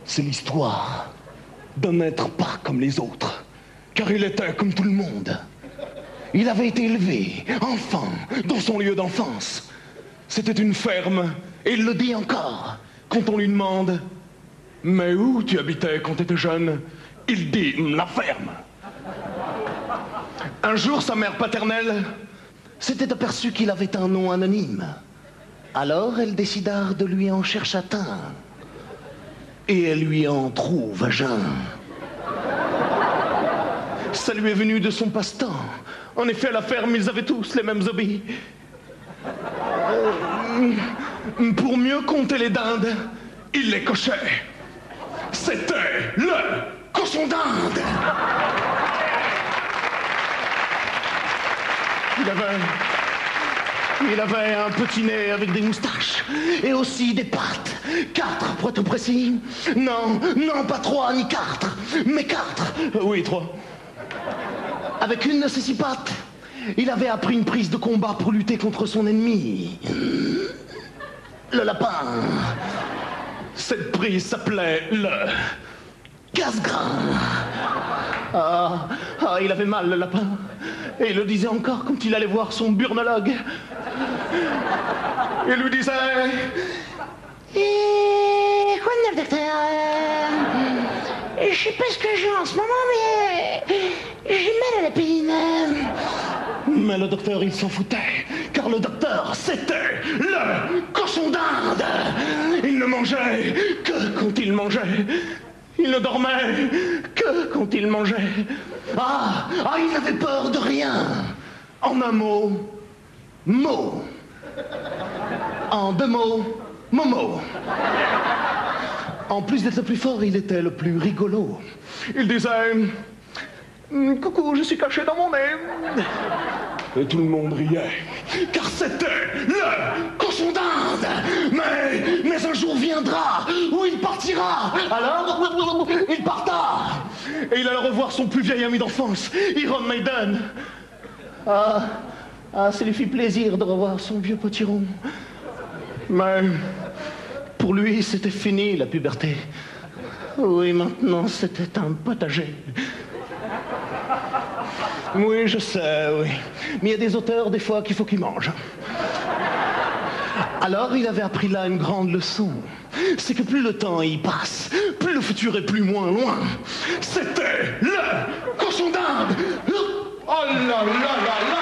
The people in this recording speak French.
C'est l'histoire d'un être pas comme les autres, car il était comme tout le monde. Il avait été élevé, enfant, dans son lieu d'enfance. C'était une ferme, et il le dit encore. Quand on lui demande « Mais où tu habitais quand tu étais jeune ?» Il dit « La ferme ». Un jour, sa mère paternelle s'était aperçue qu'il avait un nom anonyme. Alors, elle décida de lui en chercher un. Et elle lui en trouve un. Ça lui est venu de son passe-temps. En effet, à la ferme, ils avaient tous les mêmes hobbies. Pour mieux compter les dindes, il les cochait. C'était le cochon d'Inde. Il avait un petit nez avec des moustaches et aussi des pattes. 4, pour être précis. Non, pas 3 ni 4, mais 4. Oui, 3. Avec une de ses 6 pattes, il avait appris une prise de combat pour lutter contre son ennemi. Le lapin. Cette prise s'appelait le casse-grain. Il avait mal, le lapin. Et il le disait encore quand il allait voir son burnologue. Il lui disait... Quoi de neuf, docteur? Je sais pas ce que j'ai en ce moment, mais j'ai mal à la pine. Mais le docteur, il s'en foutait, car le docteur, c'était le cochon d'Inde. Il ne mangeait que quand il mangeait. Il ne dormait que quand il mangeait. Il n'avait peur de rien. En un mot, mot. En 2 mots, Momo. En plus d'être le plus fort, il était le plus rigolo. Il disait... Coucou, je suis caché dans mon nez. Et tout le monde riait, car c'était le cochon d'Inde. Mais un jour viendra où il partira. Alors, il parta. Et il allait revoir son plus vieil ami d'enfance, Iron Maiden. Ça lui fit plaisir de revoir son vieux potiron. Mais pour lui, c'était fini, la puberté. Oui, maintenant, c'était un potager. Oui, je sais, oui. Mais il y a des auteurs, des fois, qu'il faut qu'ils mangent. Alors, il avait appris là une grande leçon. C'est que plus le temps y passe, plus le futur est plus moins loin. C'était le cochon d'Inde. Oh là là là là là.